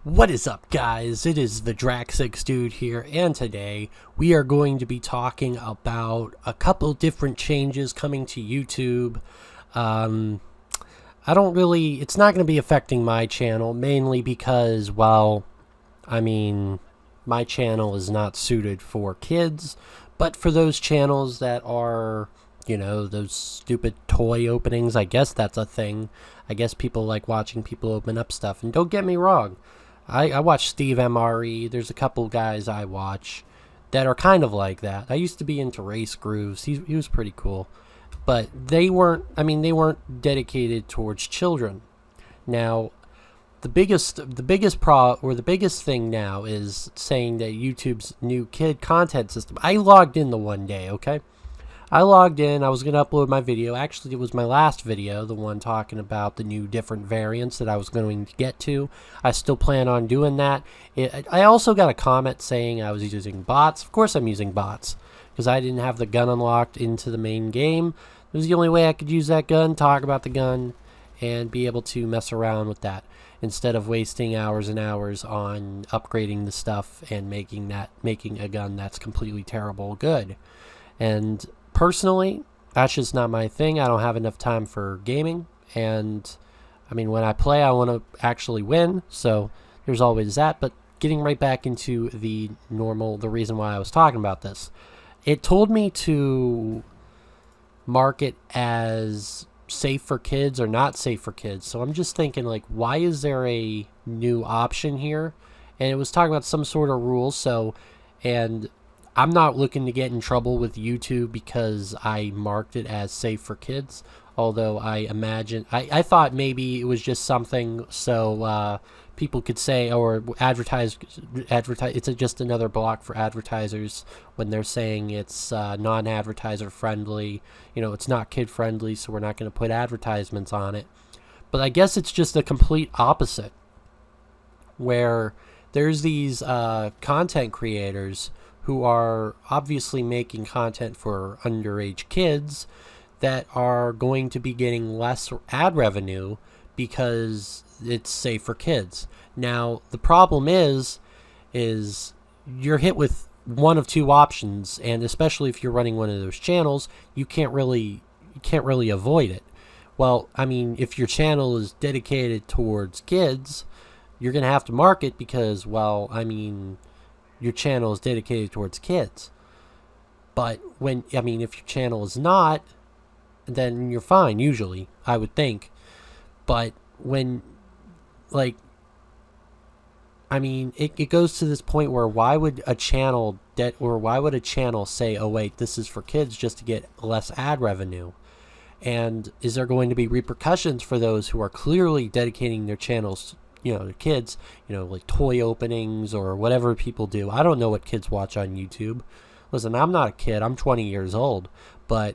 What is up, guys? It is the Drax6 dude here, and today we are going to be talking about a couple different changes coming to YouTube. It's not going to be affecting my channel, mainly because, well, my channel is not suited for kids, but for those channels that are, those stupid toy openings, I guess that's a thing. I guess people like watching people open up stuff, and don't get me wrong. I watch Steve MRE. There's a couple guys I watch that are kind of like that. I used to be into Race Grooves. He was pretty cool. But they weren't dedicated towards children. Now, the biggest thing now is saying that YouTube's new kid content system. I logged in the one day, okay? I logged in, I was going to upload my video. Actually, it was my last video, the one talking about the new different variants that I was going to get to. I still plan on doing that. I also got a comment saying I was using bots. Of course I'm using bots, because I didn't have the gun unlocked into the main game. It was the only way I could use that gun, talk about the gun, and be able to mess around with that, instead of wasting hours and hours on upgrading the stuff and making a gun that's completely terrible good. And personally, that's just not my thing. I don't have enough time for gaming, and when I play, I want to actually win, so there's always that. But getting right back into the reason why I was talking about this, it told me to mark it as safe for kids or not safe for kids. So I'm just thinking, like, why is there a new option here? And it was talking about some sort of rules. And I'm not looking to get in trouble with YouTube because I marked it as safe for kids. Although I thought maybe it was just something so people could say or advertise. It's just another block for advertisers when they're saying it's non-advertiser friendly. It's not kid friendly, so we're not going to put advertisements on it. But I guess it's just the complete opposite, where there's these content creators who are obviously making content for underage kids that are going to be getting less ad revenue because it's safe for kids. Now, the problem is you're hit with one of two options, and especially if you're running one of those channels, you can't really avoid it. Well, if your channel is dedicated towards kids, you're going to have to mark it because, your channel is dedicated towards kids. But if your channel is not, then you're fine, usually, I would think. But when, it goes to this point where why would a channel say, oh wait, this is for kids, just to get less ad revenue? And is there going to be repercussions for those who are clearly dedicating their channels to kids, like toy openings or whatever people do? I don't know what kids watch on YouTube. Listen, I'm not a kid. I'm 20 years old. But,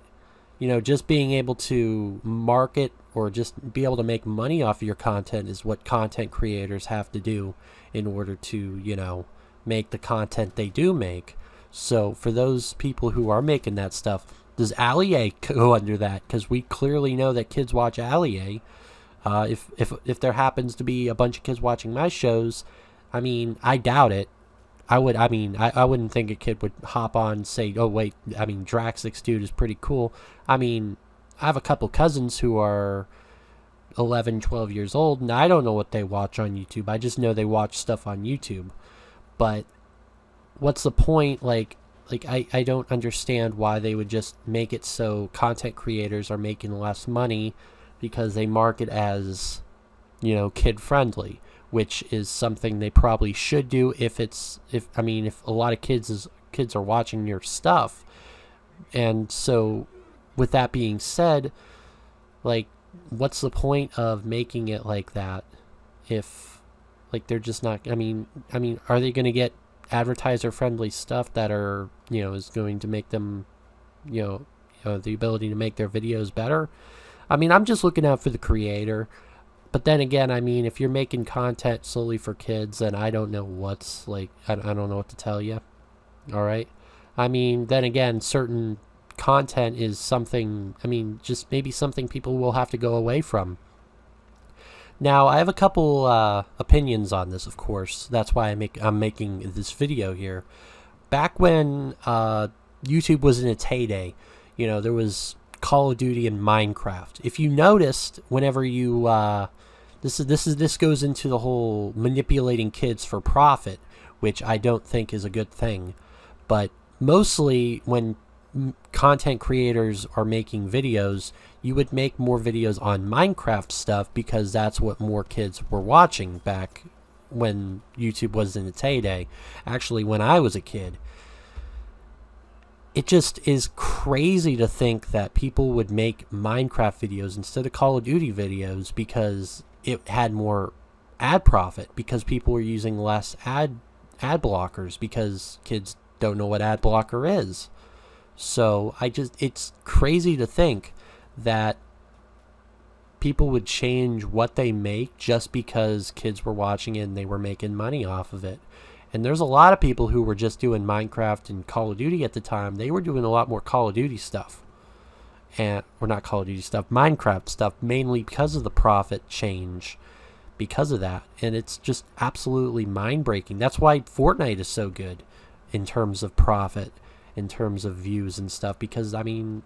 just being able to market or just be able to make money off of your content is what content creators have to do in order to, make the content they do make. So for those people who are making that stuff, does Allier go under that? Because we clearly know that kids watch Allier. If there happens to be a bunch of kids watching my shows, I doubt it. I wouldn't think a kid would hop on and say, oh wait, Drax6 dude is pretty cool. I have a couple cousins who are 11, 12 years old, and I don't know what they watch on YouTube. I just know they watch stuff on YouTube. But what's the point? I don't understand why they would just make it so content creators are making less money because they mark it as, kid friendly, which is something they probably should do if a lot of kids are watching your stuff. And so with that being said, what's the point of making it like that if they're just not, are they going to get advertiser friendly stuff that are, is going to make them, the ability to make their videos better? I'm just looking out for the creator. But then again, if you're making content solely for kids, then I don't know I don't know what to tell you. All right. Then again, certain content is something, just maybe something people will have to go away from. Now, I have a couple opinions on this, of course. That's why I'm making this video here. Back when YouTube was in its heyday, you know, there was Call of Duty and Minecraft. If you noticed, whenever you this goes into the whole manipulating kids for profit, which I don't think is a good thing. But mostly when content creators are making videos, you would make more videos on Minecraft stuff because that's what more kids were watching back when YouTube was in its heyday. Actually, when I was a kid. It just is crazy to think that people would make Minecraft videos instead of Call of Duty videos because it had more ad profit, because people were using less ad blockers, because kids don't know what ad blocker is. So it's crazy to think that people would change what they make just because kids were watching it and they were making money off of it. And there's a lot of people who were just doing Minecraft and Call of Duty at the time. They were doing a lot more Call of Duty stuff. Or not Call of Duty stuff, Minecraft stuff, mainly because of the profit change. Because of that. And it's just absolutely mind-breaking. That's why Fortnite is so good in terms of profit, in terms of views and stuff. Because, I mean,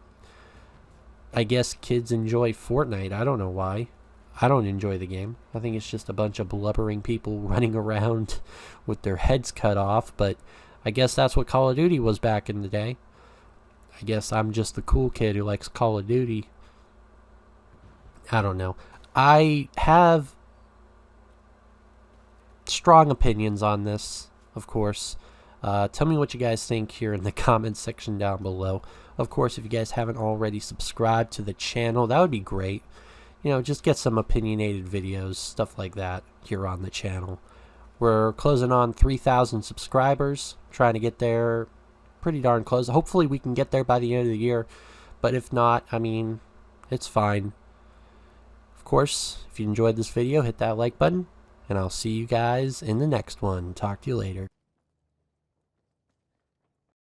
I guess kids enjoy Fortnite. I don't know why. I don't enjoy the game. I think it's just a bunch of blubbering people running around with their heads cut off, but I guess that's what Call of Duty was back in the day. I guess I'm just the cool kid who likes Call of Duty. I don't know. I have strong opinions on this, of course. Tell me what you guys think here in the comments section down below. Of course, if you guys haven't already subscribed to the channel, that would be great. You know, just get some opinionated videos, stuff like that, here on the channel. We're closing on 3,000 subscribers, trying to get there pretty darn close. Hopefully we can get there by the end of the year, but if not, I mean, it's fine. Of course, if you enjoyed this video, hit that like button, and I'll see you guys in the next one. Talk to you later.